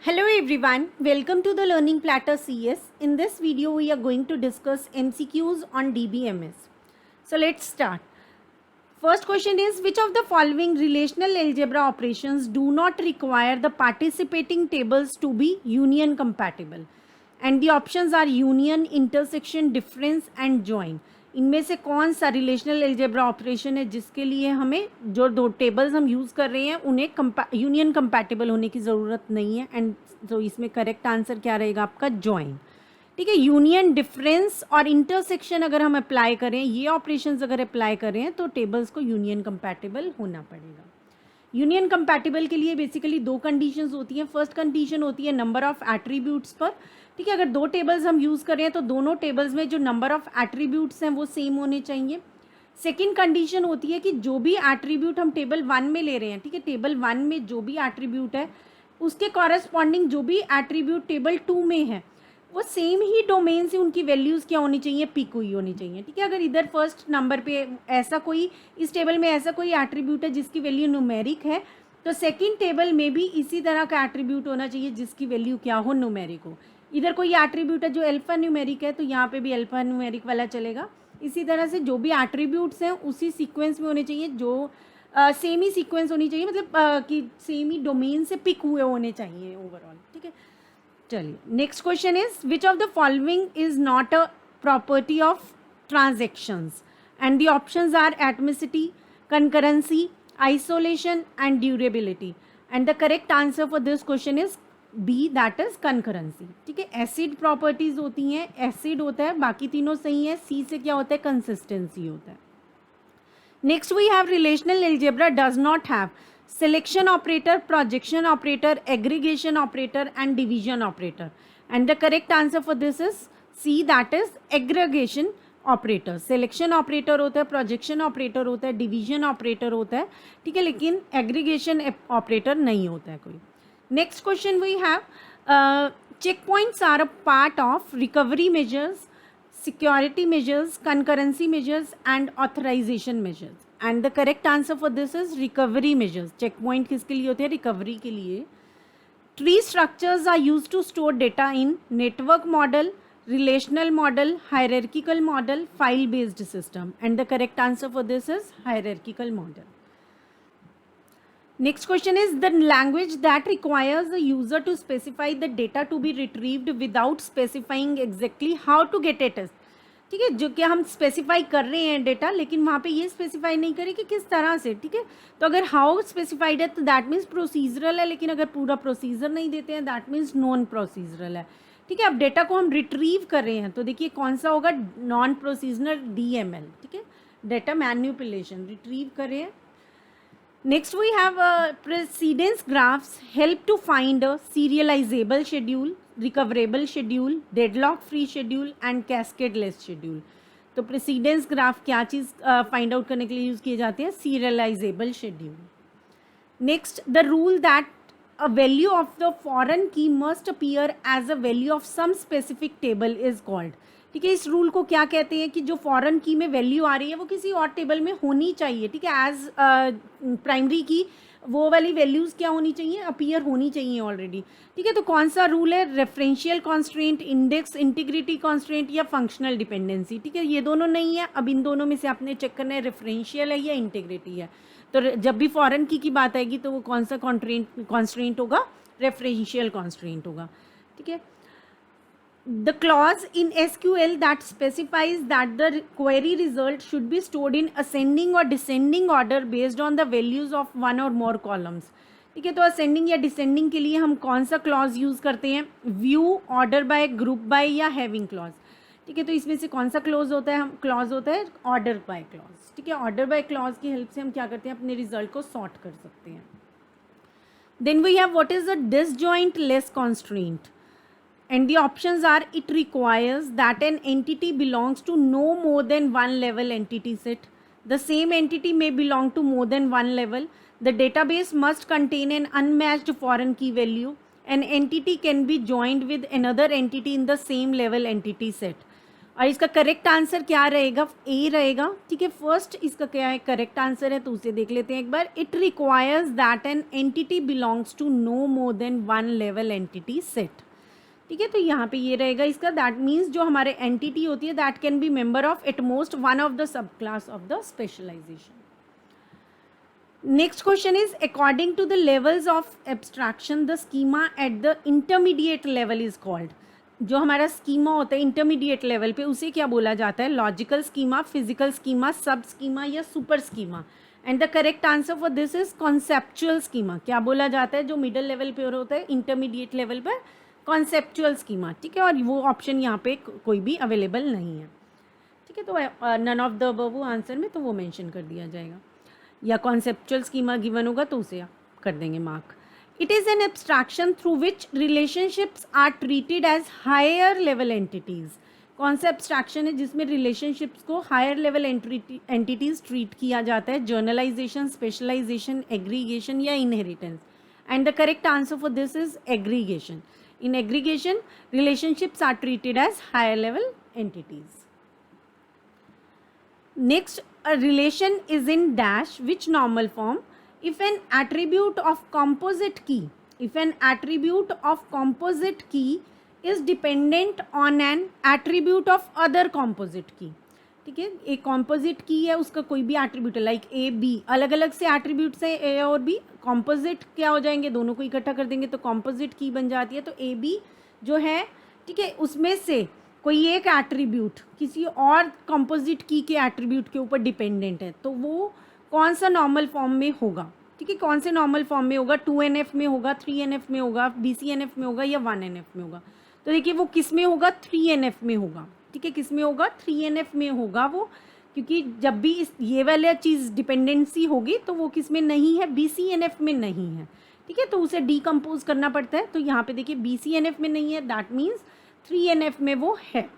Hello everyone, welcome to the Learning Platter CS. In this video, we are going to discuss MCQs on DBMS. So let's start. First question is, which of the following relational algebra operations do not require the participating tables to be union compatible? And the options are union, intersection, difference and join. इनमें से कौन सा relational algebra operation है जिसके लिए हमें जो दो टेबल्स हम यूज़ कर रहे हैं उन्हें यूनियन कंपैटिबल होने की ज़रूरत नहीं है. एंड तो इसमें करेक्ट आंसर क्या रहेगा आपका? जॉइन. ठीक है, यूनियन, डिफरेंस और इंटरसेक्शन अगर हम अप्लाई करें, ये ऑपरेशंस अगर अप्लाई करें तो टेबल्स को यूनियन कंपैटिबल होना पड़ेगा. यूनियन कंपैटिबल के लिए बेसिकली दो कंडीशंस होती हैं. फर्स्ट कंडीशन होती है नंबर ऑफ एट्रीब्यूट्स पर. ठीक है, अगर दो टेबल्स हम यूज़ करें तो दोनों टेबल्स में जो नंबर ऑफ एट्रीब्यूट्स हैं वो सेम होने चाहिए. सेकेंड कंडीशन होती है कि जो भी एट्रीब्यूट हम टेबल 1 में ले रहे हैं, ठीक है, टेबल 1 में जो भी एट्रीब्यूट है उसके कॉरेस्पॉन्डिंग जो भी एट्रीब्यूट टेबल 2 में है वो सेम ही डोमेन से उनकी वैल्यूज़ क्या होनी चाहिए? पिक हुई होनी चाहिए. ठीक है, अगर इधर फर्स्ट नंबर पे ऐसा कोई, इस टेबल में ऐसा कोई एट्रीब्यूट है जिसकी वैल्यू न्यूमेरिक है तो सेकंड टेबल में भी इसी तरह का एट्रीब्यूट होना चाहिए जिसकी वैल्यू क्या हो? न्यूमेरिक हो. इधर कोई एट्रीब्यूट है जो अल्फा न्यूमेरिक है तो यहाँ पे भी अल्फा न्यूमेरिक वाला चलेगा. इसी तरह से जो भी एट्रीब्यूट्स हैं उसी सीक्वेंस में होने चाहिए, जो सेम ही सीक्वेंस होनी चाहिए, मतलब कि सेम ही डोमेन से पिक हुए होने चाहिए ओवरऑल. ठीक है, चलिए next question is, which of the following is not a property of transactions? And the options are atomicity, concurrency, isolation and durability. And the correct answer for this question is B, that is concurrency. ठीक है, acid properties होती हैं, acid होता है, बाकी तीनों सही है. सी से क्या होता है? कंसिस्टेंसी होता है. Next we have relational algebra does not have selection operator, projection operator, aggregation operator and division operator. And the correct answer for this is C, that is aggregation operator. selection operator होता है, projection operator होता है, division operator होता है. ठीक है, लेकिन aggregation operator नहीं होता है कोई. Next question we have, checkpoints are a part of recovery measures, security measures, concurrency measures and authorization measures. And the correct answer for this is recovery measures. Check point किसके लिए होते हैं? Recovery के लिए. Tree structures are use to store data in network model, relational model, hierarchical model, file based system. And the correct answer for this is hierarchical model. Next question is, the language that requires the user to specify the data to be retrieved without specifying exactly how to get it is. ठीक है, जो कि हम specify कर रहे हैं data लेकिन वहाँ पे ये स्पेसिफाई नहीं करें कि किस तरह से. ठीक है, तो अगर हाउ स्पेसिफाइड है तो दैट मीन्स प्रोसीजरल है, लेकिन अगर पूरा प्रोसीजर नहीं देते हैं दैट मीन्स नॉन प्रोसीजरल है. ठीक है, अब डेटा को हम रिट्रीव कर रहे हैं तो देखिए कौन सा होगा? Non procedural, DML. ठीक है, डेटा मैन्युपुलेशन, रिट्रीव कर रहे हैं. Next we have precedence graphs help to find a serializable schedule, recoverable schedule, deadlock free schedule and cascadeless schedule. तो precedence graph क्या चीज़ find out करने के लिए यूज़ किए जाते हैं? serializable schedule. Next, the rule that a value of the foreign key must appear as a value of some specific table is called. ठीक है, इस रूल को क्या कहते हैं कि जो फॉरेन की में वैल्यू आ रही है वो किसी और टेबल में होनी चाहिए. ठीक है, एज प्राइमरी की वो वाली वैल्यूज़ क्या होनी चाहिए? अपीयर होनी चाहिए ऑलरेडी. ठीक है, तो कौन सा रूल है? Referential constraint, index integrity constraint या फंक्शनल डिपेंडेंसी. ठीक है, ये दोनों नहीं है. अब इन दोनों में से आपने चेक करना है रेफरेंशियल है या इंटीग्रिटी है. तो जब भी फॉरेन की बात आएगी तो वो कौन सा कॉन्स्ट्रेंट होगा? रेफरेंशियल कॉन्स्ट्रेंट होगा. ठीक है, the clause in SQL that specifies that the query result should be stored in ascending or descending order based on the values of one or more columns. ठीक है, तो ascending या descending के लिए हम कौन सा clause यूज़ करते हैं? view, order by, group by या having clause. ठीक है, तो इसमें से कौन सा clause होता है? हम clause होता है order by clause. ठीक है, order by clause की हेल्प से हम क्या करते हैं? अपने result को sort कर सकते हैं. Then we have what is a disjoint less constraint. And the options are, it requires that an entity belongs to no more than one level entity set. The same entity may belong to more than one level. The database must contain an unmatched foreign key value. An entity can be joined with another entity in the same level entity set. और इसका correct answer क्या रहेगा, ए रहेगा, ठीक है। First इसका क्या है करेक्ट आंसर है, तो उसे देख लेते हैं एक बार। It requires that an entity belongs to no more than one level entity set, ठीक है। तो यहाँ पे ये रहेगा इसका, दैट मीन्स जो हमारे एंटिटी होती है that can be member of at most one of the sub class of the specialization. Next question is according to the levels of abstraction the schema at the intermediate level is called. जो हमारा schema होता है intermediate level पे उसे क्या बोला जाता है, लॉजिकल स्कीमा, फिजिकल स्कीमा, सब स्कीमा या super schema. And the correct answer for this is conceptual schema. क्या बोला जाता है जो मिडिल लेवल पे होता है इंटरमीडिएट लेवल पर, कॉन्सेप्चुअल स्कीमा, ठीक है। और वो ऑप्शन यहाँ पे कोई भी अवेलेबल नहीं है, ठीक है। तो नन ऑफ द अबव वो आंसर में तो वो मेंशन कर दिया जाएगा, या कॉन्सेप्चुअल स्कीमा गिवन होगा तो उसे कर देंगे mark. It is an abstraction through which relationships are treated as higher level entities. कौन सा एब्स्ट्रैक्शन है जिसमें रिलेशनशिप्स को हायर लेवल एंटिटीज़ ट्रीट किया जाता है, जर्नलाइजेशन, स्पेशलाइजेशन, एग्रीगेशन या inheritance. And the correct answer for this is aggregation. In aggregation, relationships are treated as higher level entities. Next, a relation is in dash which normal form if an attribute of composite key is dependent on an attribute of other composite key, ठीक है। एक composite की है, उसका कोई भी attribute है, like A B, अलग अलग से एट्रीब्यूट्स है ए और बी, कॉम्पोजिट क्या हो जाएंगे, दोनों को इकट्ठा कर देंगे तो कॉम्पोजिट की बन जाती है। तो ए बी जो है, ठीक है, उसमें से कोई एक एट्रीब्यूट किसी और कॉम्पोजिट की के एट्रीब्यूट के ऊपर डिपेंडेंट है, तो वो कौन सा नॉर्मल फॉर्म में होगा, ठीक है। कौन से नॉर्मल फॉर्म में होगा, 2NF में होगा, 3NF में होगा, BCNF में होगा या 1NF में होगा। तो देखिए वो किस में होगा, 3NF में होगा, ठीक है। किस में होगा, 3NF में होगा वो, क्योंकि जब भी इस ये वाला चीज़ डिपेंडेंसी होगी तो वो किस में नहीं है, BCNF में नहीं है, ठीक है। तो उसे डीकम्पोज करना पड़ता है। तो यहाँ पे देखिए BCNF में नहीं है, दैट मीन्स 3NF में वो है।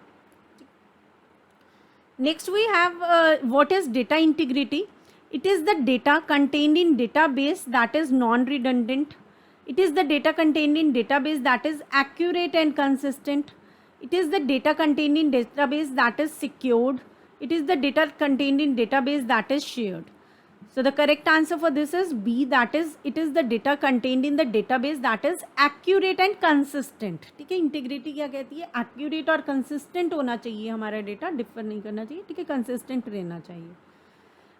Next we have what is data integrity. It is the data contained in database that is non redundant. It is the data contained in database that is accurate and consistent. It is the data contained in database that is secured. It is the data contained in database that is shared. So the correct answer for this is B, that is it is the data contained in the database that is accurate and consistent. ठीक है, integrity क्या कहती है, accurate और consistent होना चाहिए हमारा data, differ नहीं करना चाहिए, ठीक है, कंसिस्टेंट रहना चाहिए।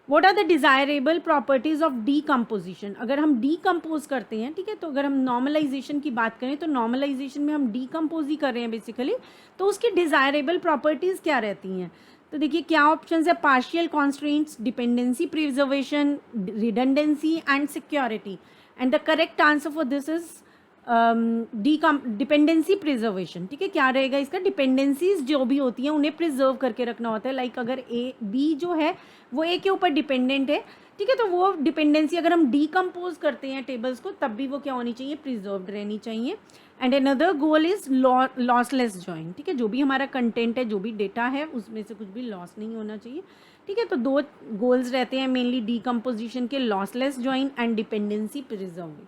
What are the desirable properties of decomposition? अगर हम decompose करते हैं, ठीक है, तो अगर हम normalization की बात करें तो normalization में हम decompose ही कर रहे हैं बेसिकली, तो उसकी desirable properties क्या रहती हैं। तो देखिए क्या ऑप्शंस है, partial constraints, dependency preservation, redundancy and security. And the correct answer for this is dependency preservation, ठीक है। क्या रहेगा इसका, डिपेंडेंसीज जो भी होती हैं उन्हें प्रिजर्व करके रखना होता है। लाइक अगर ए बी जो है वो ए के ऊपर डिपेंडेंट है, ठीक है, तो वो डिपेंडेंसी अगर हम डीकम्पोज करते हैं टेबल्स को तब भी वो क्या होनी चाहिए, प्रिजर्व्ड रहनी चाहिए। And another goal is lossless join, ठीक है, जो भी हमारा कंटेंट है, जो भी डेटा है उसमें से कुछ भी लॉस नहीं होना चाहिए, ठीक है। तो दो गोल्स रहते हैं मेनली डीकम्पोजिशन के, lossless join and dependency preserving.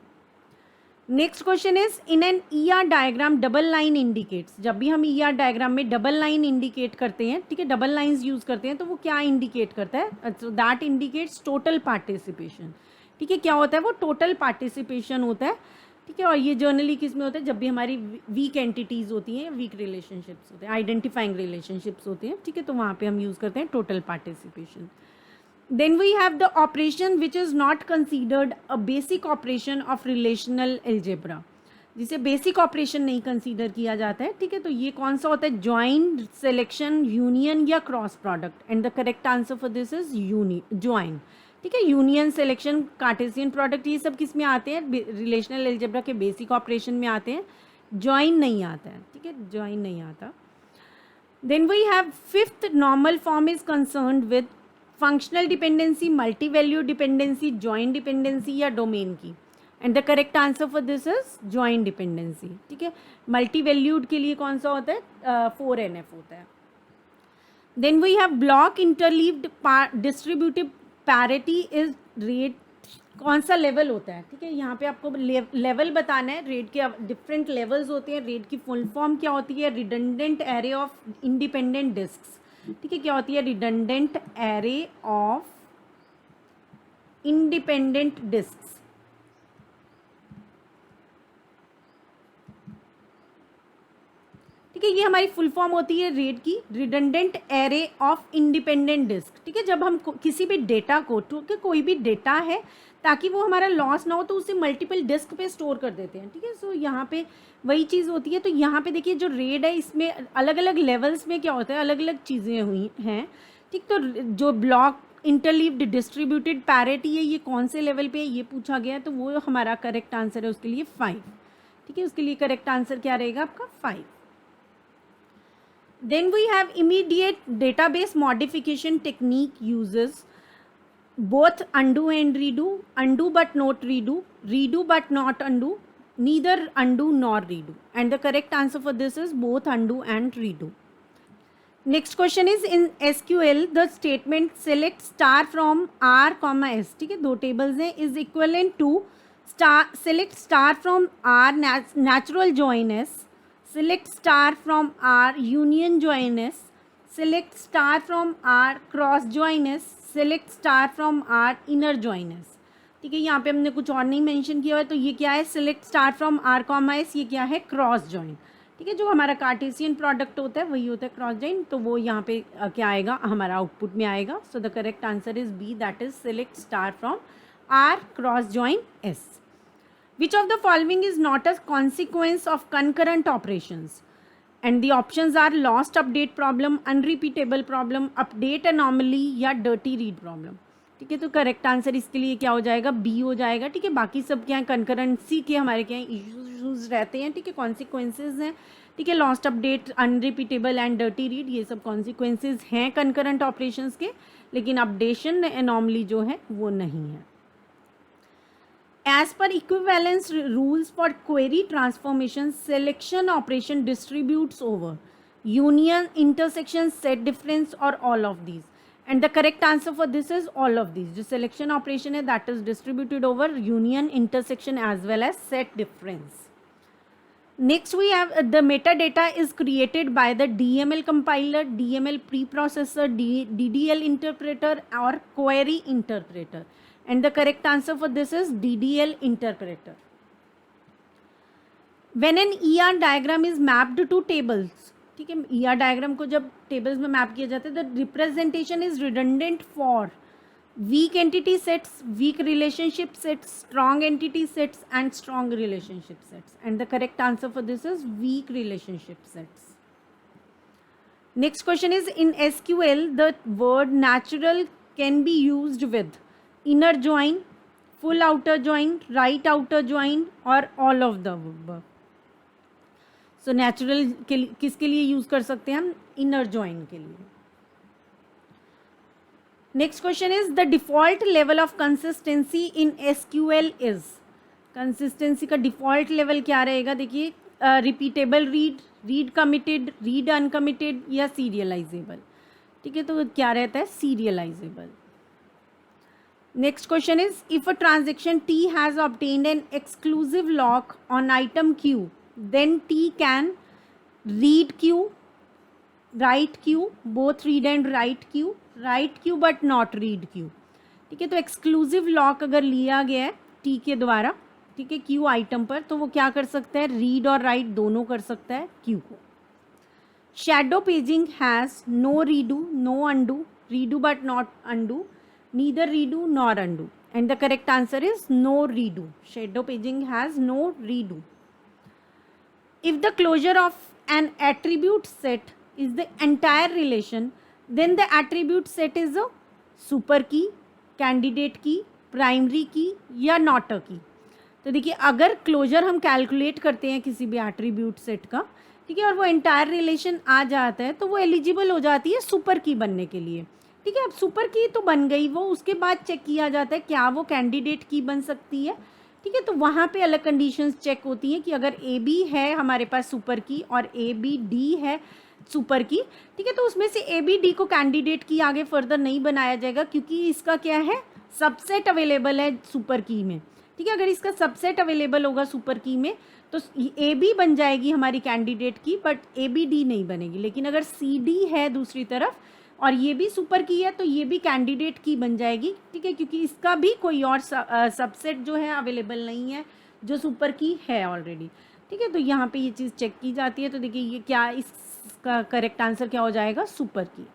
Next question is in an ER diagram double line indicates. जब भी हम ER डायग्राम में डबल लाइन इंडिकेट करते हैं, ठीक है, डबल लाइंस यूज करते हैं, तो वो क्या इंडिकेट करता है, so that indicates total participation, ठीक है। क्या होता है वो, टोटल पार्टिसिपेशन होता है, ठीक है। और ये जर्नली किस में होता है, जब भी हमारी वीक एंटिटीज़ होती हैं, वीक रिलेशनशिप्स होते हैं, आइडेंटिफाइंग रिलेशनशिप्स होते हैं, ठीक है, तो वहाँ पे हम यूज़ करते हैं total participation. Then we have the operation which is not considered a basic operation of relational algebra, जिसे बेसिक ऑपरेशन नहीं कंसीडर किया जाता है, ठीक है। तो ये कौन सा होता है, ज्वाइन, सिलेक्शन, यूनियन या cross product. And the correct answer for this is join, ठीक है। यूनियन, सिलेक्शन, कार्टेशियन प्रोडक्ट ये सब किस में आते हैं, रिलेशनल अलजेब्रा के बेसिक ऑपरेशन में आते हैं, ज्वाइन नहीं आता है, ठीक है, ज्वाइन नहीं आता। Then we have fifth normal form is concerned with functional dependency, multi value dependency, joint dependency या डोमेन की। And the correct answer for this is joint dependency, ठीक है। मल्टी वैल्यूड के लिए कौन सा होता है, 4NF होता है। Then we have block interleaved distributive parity is rate कौन सा लेवल होता है, ठीक है। यहाँ पे आपको लेवल बताना है, रेड के डिफरेंट लेवल्स होते हैं। रेड की फुल फॉर्म क्या होती है, redundant array of independent disks, ठीक है। क्या होती है, redundant array of independent disks. ठीक है, ये हमारी फुल फॉर्म होती है रेड की, redundant array of independent disk, ठीक है। जब हम किसी भी डेटा को, ठीक है, कोई भी डेटा है ताकि वो हमारा लॉस ना हो, तो उसे मल्टीपल डिस्क पे स्टोर कर देते हैं, ठीक है। सो यहाँ पे वही चीज़ होती है। तो यहाँ पे देखिए जो रेड है, इसमें अलग अलग लेवल्स में क्या होता है, अलग अलग चीज़ें हुई हैं, ठीक। तो जो ब्लॉक इंटरलीव्ड डिस्ट्रीब्यूटेड पैरिटी है, ये कौन से लेवल पे है ये पूछा गया है, तो वो हमारा करेक्ट आंसर है उसके लिए 5, ठीक है। उसके लिए करेक्ट आंसर क्या रहेगा आपका 5। Then we have immediate database modification technique uses both undo and redo, undo but not redo, redo but not undo, neither undo nor redo. And the correct answer for this is both undo and redo. Next question is in SQL the statement select star from R comma S, ठीक है, दो tables हैं, is equivalent to star select star from R natural join S, select star from R union join S, select star from R cross join S, select star from R inner join S, ठीक है। यहाँ पे हमने कुछ और नहीं mention किया हुआ है, तो ये क्या है, select star from R comma S, ये क्या है, क्रॉस join, ठीक है। जो हमारा कार्टेशियन प्रोडक्ट होता है वही होता है क्रॉस जॉइन, तो वो यहाँ पे क्या आएगा, हमारा आउटपुट में आएगा। So the correct answer is B, that is select star from R cross join S. Which of the following is not a consequence of concurrent operations? And the options are lost update problem, unrepeatable problem, update anomaly या dirty read problem, ठीक है। तो correct answer इसके लिए क्या हो जाएगा, B हो जाएगा, ठीक है। बाकी सब क्या है, कंकरेंसी के हमारे क्या है इश्यूज रहते हैं, ठीक है, कॉन्सिक्वेंसेज हैं, ठीक है। Lost update, unrepeatable and dirty read, ये सब कॉन्सिक्वेंसेज हैं कंकरेंट ऑपरेशंस के, लेकिन अपडेशन एनॉमली जो है वो नहीं है। As per equivalence rules for query transformation, selection operation distributes over union, intersection, set difference or all of these. And the correct answer for this is all of these. जो selection operation है that is distributed over union, intersection as well as set difference. Next we have the metadata is created by the DML compiler, DML preprocessor, DDL interpreter or query interpreter. And the correct answer for this is DDL interpreter. When an ER diagram is mapped to tables, ठीक है, ER diagram को जब tables में map किया जाता है, the representation is redundant for weak entity sets, weak relationship sets, strong entity sets and strong relationship sets. And the correct answer for this is weak relationship sets. Next question is in SQL the word natural can be used with inner join, full outer join, right outer join or all of the above. So natural के किसके लिए use कर सकते हैं हम, inner join के लिए। Next question is the default level of consistency in SQL is, consistency का default level क्या रहेगा, देखिए repeatable read, read committed, read uncommitted या serializable, ठीक है। तो क्या रहता है, serializable। Next question is if a transaction T has obtained an exclusive lock on item Q, then T can read Q, write Q, both read and write Q, write Q but not read Q, ठीक है। तो exclusive lock अगर लिया गया है T के द्वारा, ठीक है, Q आइटम पर, तो वो क्या कर सकता है, रीड और राइट दोनों कर सकता है Q को। Shadow paging has no redo, no undo, redo but not undo, neither redo nor undo. And the correct answer is no redo. Shadow paging has no redo. If the closure of an attribute set is the entire relation, then the attribute set is a super key, candidate key, primary key या not a key. तो देखिए अगर closure हम calculate करते हैं किसी भी attribute set का, ठीक है, और वो एंटायर रिलेशन आ जाता है, तो वो एलिजिबल हो जाती है सुपर की बनने के लिए, ठीक है। अब सुपर की तो बन गई वो, उसके बाद चेक किया जाता है क्या वो कैंडिडेट की बन सकती है, ठीक है। तो वहाँ पे अलग कंडीशंस चेक होती हैं कि अगर ए बी है हमारे पास सुपर की और ए बी डी है सुपर की, ठीक है, तो उसमें से ए बी डी को कैंडिडेट की आगे फर्दर नहीं बनाया जाएगा, क्योंकि इसका क्या है, सबसेट अवेलेबल है सुपर की में, ठीक है। अगर इसका सबसेट अवेलेबल होगा सुपर की में तो ए बी बन जाएगी हमारी कैंडिडेट की, बट ए बी डी नहीं बनेगी। लेकिन अगर सी डी है दूसरी तरफ और ये भी सुपर की है तो ये भी कैंडिडेट की बन जाएगी, ठीक है, क्योंकि इसका भी कोई और सबसेट जो है अवेलेबल नहीं है जो सुपर की है ऑलरेडी, ठीक है। तो यहाँ पे ये चीज़ चेक की जाती है। तो देखिए ये क्या, इसका करेक्ट आंसर क्या हो जाएगा, सुपर की।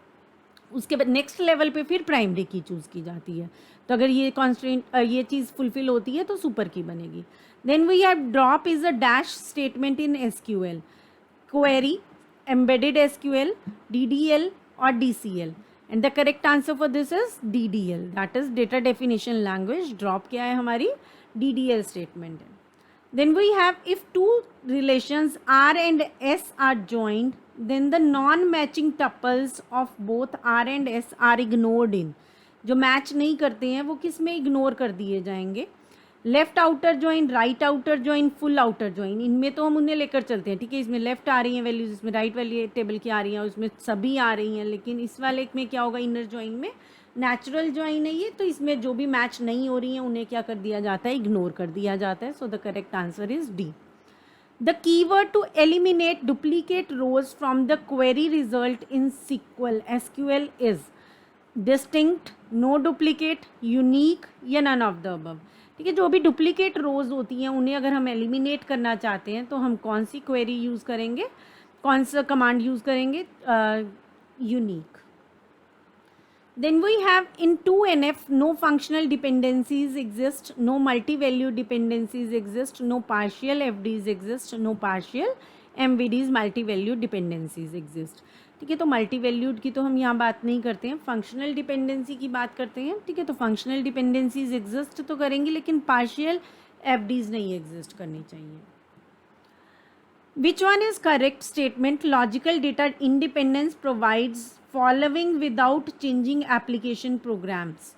उसके बाद नेक्स्ट लेवल पे फिर प्राइमरी की चूज़ की जाती है। तो अगर ये कॉन्स्टेंट ये चीज़ फुलफिल होती है तो सुपर की बनेगी। Then we have drop is a dash statement in SQL, query, embedded SQL, DDL और DCL, and the correct answer for this is DDL, that is data definition language. Drop क्या है हमारी, DDL statement है। Then we have, if two relations R and S are joined, then the non-matching tuples of both R and S are ignored in. जो match नहीं करते हैं वो किस में इग्नोर कर दिए जाएंगे, left outer join, right outer join, full outer join. इनमें तो हम उन्हें लेकर चलते हैं, ठीक है। इसमें लेफ्ट आ रही हैं वैल्यूज, इसमें राइट वैल्यू टेबल की आ रही हैं, उसमें सभी आ रही हैं। लेकिन इस वाले में क्या होगा, इनर ज्वाइन में नेचुरल ज्वाइन है ये, तो इसमें जो भी मैच नहीं हो रही हैं उन्हें क्या कर दिया जाता है, इग्नोर कर दिया जाता है। So the correct answer is D. The keyword to eliminate duplicate rows from the query result in sequel SQL is distinct, no duplicate, unique या नन ऑफ द अबव, ठीक है। जो भी डुप्लीकेट रोज होती हैं उन्हें अगर हम एलिमिनेट करना चाहते हैं तो हम कौन सी क्वेरी यूज़ करेंगे, कौन सा कमांड यूज़ करेंगे, unique. Then we have in 2NF no functional dependencies exist, no multi-value dependencies exist, no partial FDs exist, no partial MVDs multi-value dependencies exist, ठीक है। तो मल्टी वैल्यूड की तो हम यहाँ बात नहीं करते हैं, फंक्शनल डिपेंडेंसी की बात करते हैं, ठीक है। तो फंक्शनल डिपेंडेंसीज एग्जिस्ट तो करेंगी लेकिन पार्शियल FDs नहीं एग्जिस्ट करनी चाहिए। Which one is correct statement? Logical data independence provides following without changing application programs.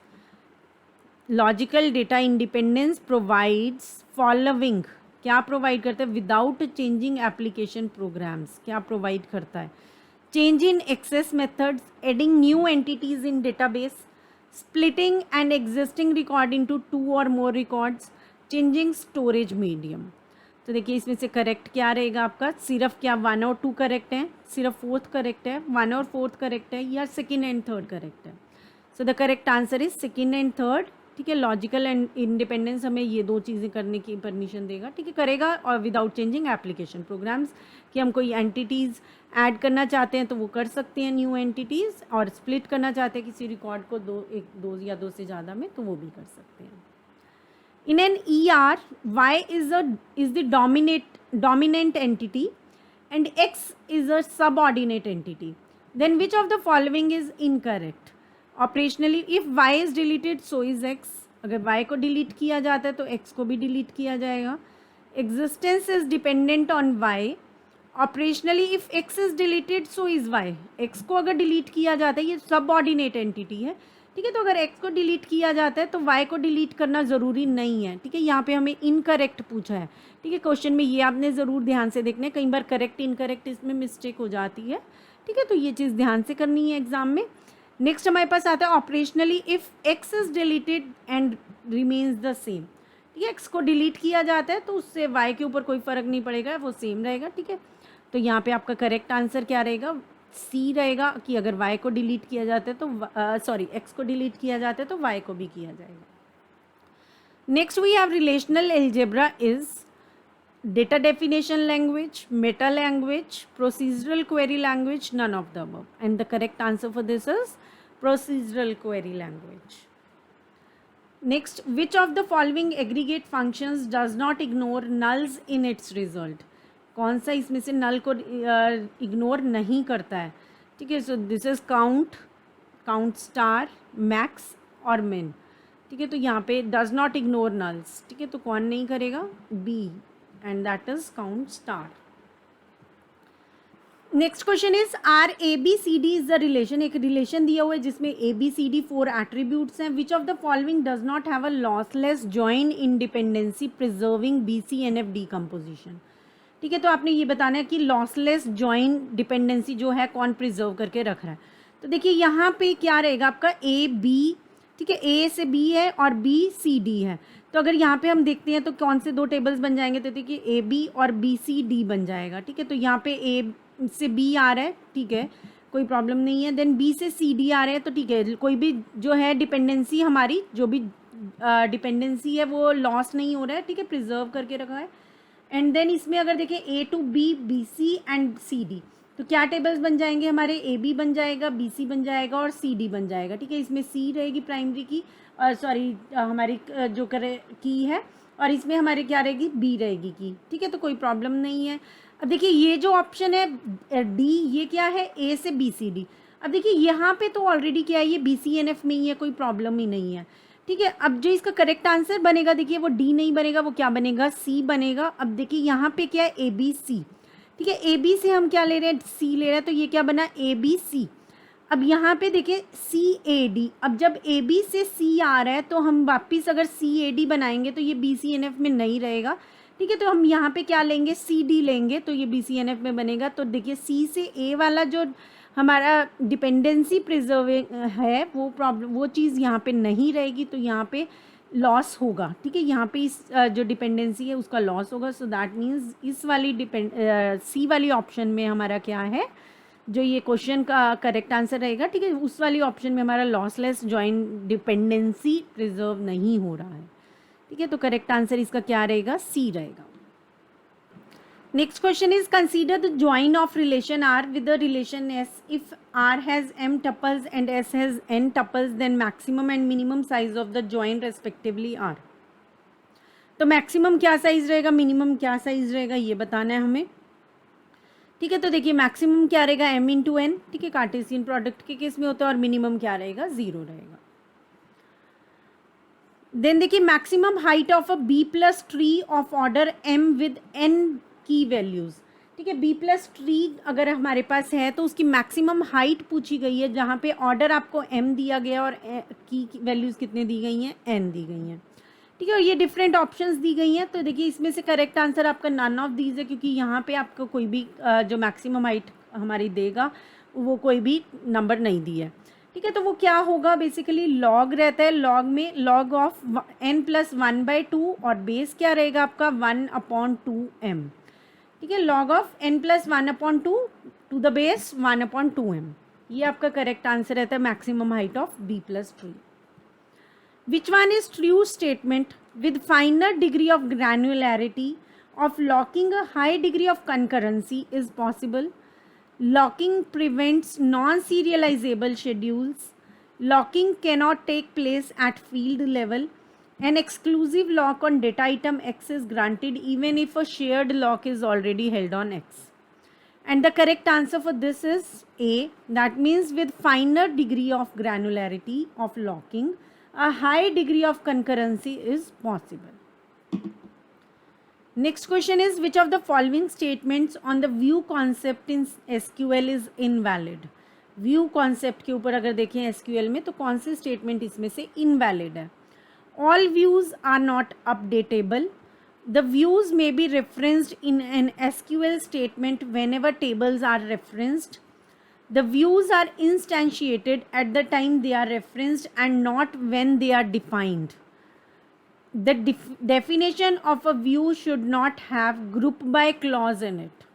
Logical data independence provides following, क्या प्रोवाइड करता है, विदाउट चेंजिंग एप्लीकेशन प्रोग्राम्स। क्या प्रोवाइड करता है, change in excess methods, adding new entities in database, splitting and existing record into 2 और मोर records, changing storage medium. तो देखिए इसमें से करेक्ट क्या रहेगा आपका, सिर्फ क्या 1 और 2 करेक्ट है, सिर्फ 4th करेक्ट है, 1 और 4th करेक्ट है, या 2nd एंड 3rd करेक्ट है। So the correct answer is 2nd and 3rd, ठीक है। लॉजिकल एंड इंडिपेंडेंस हमें ये 2 चीज़ें करने की परमिशन देगा, ठीक है, करेगा। और विदाउट चेंजिंग एप्लीकेशन प्रोग्राम्स, कि हम कोई एंटिटीज़ ऐड करना चाहते हैं तो वो कर सकते हैं न्यू एंटिटीज़, और स्प्लिट करना चाहते हैं किसी रिकॉर्ड को 2 या 2 से ज़्यादा में, तो वो भी कर सकते हैं। In an ER, Y is the dominant entity and X is a subordinate entity. Then which of the following is incorrect? Operationally, if Y is deleted, so is X. अगर Y को डिलीट किया जाता है तो X को भी delete किया जाएगा। Existence is dependent on Y. Operationally, if X is deleted, so is Y. X को अगर डिलीट किया जाता है, ये सबऑर्डिनेट एंटिटी है, ठीक है। तो अगर x को डिलीट किया जाता है तो y को डिलीट करना ज़रूरी नहीं है, ठीक है। यहाँ पे हमें इनकरेक्ट पूछा है, ठीक है। क्वेश्चन में ये आपने ज़रूर ध्यान से देखना है, कई बार करेक्ट इनकरेक्ट इसमें मिस्टेक हो जाती है, ठीक है। तो ये चीज़ ध्यान से करनी है एग्जाम में। नेक्स्ट हमारे पास आता है operationally, if x is deleted and remains the same, ठीक है। x को डिलीट किया जाता है तो उससे y के ऊपर कोई फ़र्क नहीं पड़ेगा, वो सेम रहेगा, ठीक है। तो यहाँ पे आपका करेक्ट आंसर क्या रहेगा, सी रहेगा, कि अगर y को डिलीट किया जाता है तो x को डिलीट किया जाता है तो y को भी किया जाएगा। Next we have relational algebra is data definition language, meta language, procedural query language, none of the above, and the correct answer for this is procedural query language. Next, which of the following aggregate functions does not ignore nulls in its result? कौन सा इसमें से नल को ignore नहीं करता है, ठीक है। So this is count, count star, max और मिन, ठीक है। तो यहाँ पे डज नॉट इग्नोर नल्स, ठीक है। तो कौन नहीं करेगा, B, and that is count star. Next question is R A B C D is the relation, एक रिलेशन दिया हुआ है जिसमें A B C D 4 attributes हैं। Which of the following does not have a lossless join independence preserving B C N F decomposition, ठीक है। तो आपने ये बताना है कि लॉसलेस जॉइन डिपेंडेंसी जो है कौन प्रिजर्व करके रख रहा है। तो देखिए यहाँ पे क्या रहेगा आपका, ए बी ठीक है, ए से बी है और बी सी डी है। तो अगर यहाँ पे हम देखते हैं तो कौन से दो टेबल्स बन जाएंगे, तो देखिए ए बी और बी सी डी बन जाएगा। ठीक है, तो यहाँ पे ए से बी आ रहा है, ठीक है, कोई प्रॉब्लम नहीं है। देन बी से सी डी आ रहे हैं, तो ठीक है, कोई भी जो है डिपेंडेंसी हमारी, जो भी डिपेंडेंसी है वो लॉस नहीं हो रहा है, ठीक है, प्रिजर्व करके रखा है। एंड देन इसमें अगर देखें A to B, B C and C D, तो क्या टेबल्स बन जाएंगे हमारे, ए बी बन जाएगा, बी सी बन जाएगा और सी डी बन जाएगा। ठीक है, इसमें सी रहेगी प्राइमरी की, सॉरी हमारी जो करे की है, और इसमें हमारे क्या रहेगी, बी रहेगी की। ठीक है, तो कोई प्रॉब्लम नहीं है। अब देखिए ये जो ऑप्शन है डी, ये क्या है, ए से बी सी डी। अब देखिए यहाँ पे तो ऑलरेडी क्या है, ये बी सी एन एफ में ही है, कोई प्रॉब्लम ही नहीं है। ठीक है, अब जो इसका करेक्ट आंसर बनेगा, देखिए वो डी नहीं बनेगा, वो क्या बनेगा, सी बनेगा। अब देखिए यहाँ पे क्या है, ए बी सी। ठीक है, ए बी से हम क्या ले रहे हैं, सी ले रहे हैं, तो ये क्या बना, ए बी सी। अब यहाँ पे देखिए सी ए डी, अब जब ए बी से सी आ रहा है तो हम वापिस अगर सी ए डी बनाएंगे तो ये बी सी एन एफ में नहीं रहेगा। ठीक है, तो हम यहाँ पे क्या लेंगे, सी डी लेंगे, तो ये बी सी एन एफ में बनेगा। तो देखिए सी से ए वाला जो हमारा डिपेंडेंसी प्रिजर्विंग है वो प्रॉब्लम, वो चीज़ यहाँ पे नहीं रहेगी, तो यहाँ पे लॉस होगा। ठीक है, यहाँ पे इस जो डिपेंडेंसी है उसका लॉस होगा। सो दैट मीन्स इस वाली सी वाली ऑप्शन में हमारा क्या है, जो ये क्वेश्चन का करेक्ट आंसर रहेगा, ठीक है, उस वाली ऑप्शन में हमारा लॉसलेस जॉइंट डिपेंडेंसी प्रिजर्व नहीं हो रहा है। ठीक है, तो करेक्ट आंसर इसका क्या रहेगा, सी रहेगा। Next question is consider the join of relation R with the relation S if R has M tuples and S has N tuples, then maximum and minimum size of the join respectively are. तो maximum क्या size रहेगा, minimum क्या size रहेगा, ये बताना है हमें। ठीक है, तो देखिए मैक्सिमम क्या रहेगा, एम इंटू एन। ठीक है, कार्टेशियन प्रोडक्ट के केस में होता है, और मिनिमम क्या रहेगा, 0 रहेगा। देन देखिए maximum height of a B plus tree of order M with N key values. ठीक है, बी प्लस ट्री अगर हमारे पास है तो उसकी मैक्सिमम हाइट पूछी गई है, जहाँ पे ऑर्डर आपको एम दिया गया और की वैल्यूज कितने दी गई हैं, एन दी गई हैं। ठीक है, और ये डिफरेंट ऑप्शंस दी गई हैं। तो देखिए इसमें से करेक्ट आंसर आपका नन ऑफ दीज है, क्योंकि यहाँ पे आपको कोई भी जो मैक्सिमम हाइट हमारी देगा वो कोई भी नंबर नहीं दी है। ठीक है, तो वो क्या होगा, बेसिकली लॉग रहता है, लॉग में लॉग ऑफ एन प्लस 1/2 और बेस क्या रहेगा आपका 1/2m। ठीक है, log of N plus 1/2 to the base 1/2m, ये आपका करेक्ट आंसर रहता है maximum height of B plus tree. Which one is true statement with finer degree of granularity of locking a high degree of concurrency is possible? Locking prevents non-serializable schedules. Locking cannot take place at field level. An exclusive lock on data item X is granted even if a shared lock is already held on X. And the correct answer for this is A. That means with finer degree of granularity of locking, a high degree of concurrency is possible. Next question is which of the following statements on the view concept in SQL is invalid? View concept के ऊपर अगर देखें SQL में तो कौन से statement इसमें से invalid है? All views are not updatable. The views may be referenced in an SQL statement whenever tables are referenced. The views are instantiated at the time they are referenced and not when they are defined. The definition of a view should not have group by clause in it.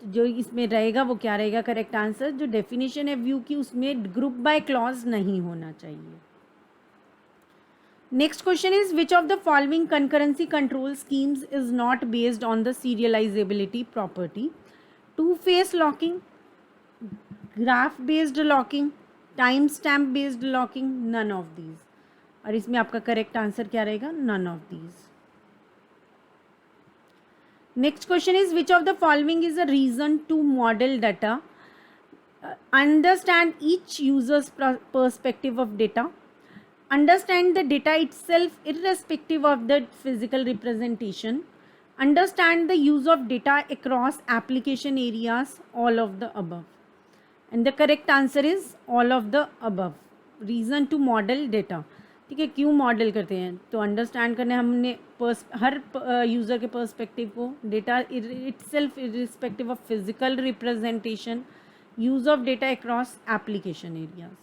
जो इसमें रहेगा वो क्या रहेगा correct answer, जो definition है view की उसमें ग्रुप बाय क्लॉज नहीं होना चाहिए। Next question is which of the following concurrency control schemes is not based on the serializability property? Two phase locking, graph based locking, time stamp based locking, none of these. और इसमें आपका correct answer क्या रहेगा, none of these. Next question is which of the following is a reason to model data? Understand each users perspective of data, understand the data itself irrespective of the physical representation, understand the use of data across application areas, all of the above. And the correct answer is all of the above. Reason to model data. ठीक है, क्यों model करते हैं तो understand करने हमने हर user के perspective को, data itself irrespective of physical representation, use of data across application areas.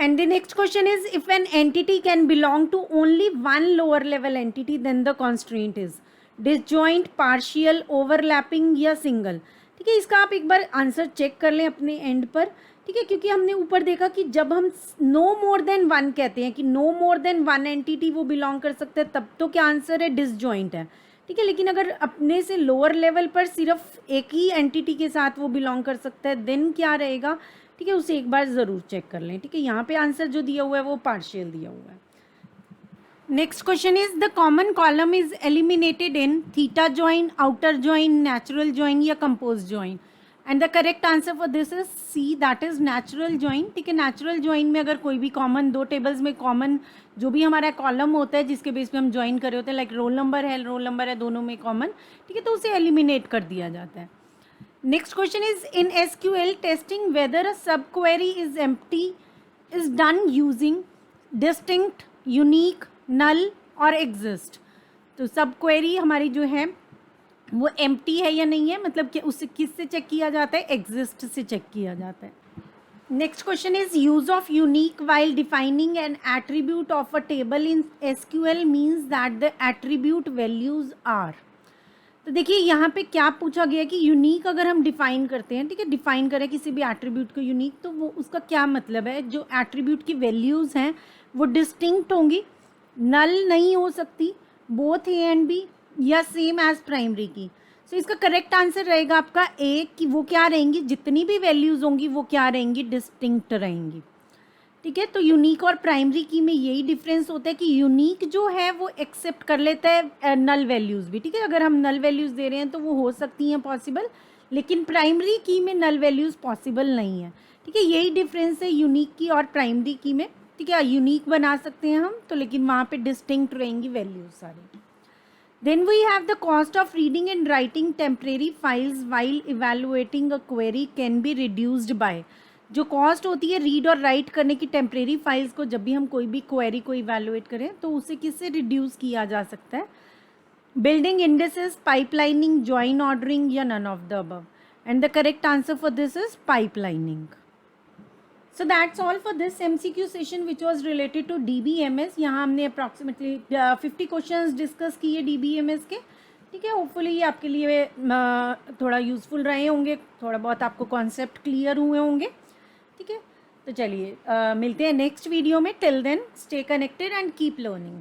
And the next question is, if an entity can belong to only one lower level entity, then the constraint is disjoint, partial, overlapping या single. ठीक है, इसका आप एक बार answer check कर लें अपने and पर. ठीक है, क्योंकि हमने ऊपर देखा कि जब हम नो मोर देन वन कहते हैं कि no more than one entity वो बिलोंग कर सकते हैं, तब तो क्या आंसर है, डिसजॉइंट है. ठीक है, लेकिन अगर अपने से लोअर लेवल पर सिर्फ एक ही एंटिटी के साथ वो बिलोंग कर सकता है, देन क्या रहेगा. ठीक है, उसे एक बार ज़रूर चेक कर लें. ठीक है, यहाँ पे आंसर जो दिया हुआ है वो पार्शियल दिया हुआ है. Next question is, the common column is eliminated in theta join, outer join, natural join या compose join. And the correct answer for this is C, that is natural join. ठीक है, नेचुरल जॉइन में अगर कोई भी common, दो tables में common जो भी हमारा कॉलम होता है जिसके बेस पे हम ज्वाइन कर रहे होते हैं, लाइक रोल नंबर है, दोनों में कॉमन. ठीक है, तो उसे एलिमिनेट कर दिया जाता है. Next question is, in SQL testing whether a subquery is empty is done using distinct, unique, null और exist. तो subquery हमारी जो है वो empty है या नहीं है, मतलब कि उससे किससे चेक किया जाता है, exist से चेक किया जाता है. Next question is, use of unique while defining an attribute of a table in SQL means that the attribute values are. तो देखिए यहाँ पे क्या पूछा गया कि यूनिक अगर हम डिफाइन करते हैं, ठीक है, डिफाइन करें किसी भी एट्रीब्यूट को यूनिक, तो वो उसका क्या मतलब है, जो एट्रीब्यूट की वैल्यूज़ हैं वो डिस्टिंक्ट होंगी, नल नहीं हो सकती, बोथ ए एंड बी या सेम एज प्राइमरी की. सो इसका करेक्ट आंसर रहेगा आपका ए, कि वो क्या रहेंगी, जितनी भी वैल्यूज़ होंगी वो क्या रहेंगी, डिस्टिंक्ट रहेंगी. ठीक है, तो यूनिक और प्राइमरी की में यही डिफरेंस होता है कि यूनिक जो है वो एक्सेप्ट कर लेता है नल वैल्यूज़ भी. ठीक है, अगर हम नल वैल्यूज़ दे रहे हैं तो वो हो सकती हैं पॉसिबल, लेकिन प्राइमरी की में नल वैल्यूज़ पॉसिबल नहीं है. ठीक है, यही डिफरेंस है यूनिक की और प्राइमरी की में. ठीक है, यूनिक बना सकते हैं हम तो, लेकिन वहाँ पे डिस्टिंक्ट रहेंगी वैल्यूज़ सारी. Then we have the cost of reading and writing temporary files while evaluating a query can be reduced by. जो कॉस्ट होती है रीड और राइट करने की टेम्परेरी फाइल्स को, जब भी हम कोई भी क्वेरी को इवैल्यूएट करें, तो उसे किससे रिड्यूस किया जा सकता है, building indexes, pipelining, join ordering या none of the above. And the correct answer for this is pipelining. So that's all for this MCQ session which was related to DBMS. यहाँ हमने अप्रॉक्सीमेटली 50 क्वेश्चन डिस्कस किए DBMS के. ठीक है, hopefully ये आपके लिए थोड़ा यूजफुल रहे होंगे, थोड़ा बहुत आपको कॉन्सेप्ट क्लियर हुए होंगे. ठीक है, तो चलिए मिलते हैं नेक्स्ट वीडियो में. Till then stay connected and keep learning.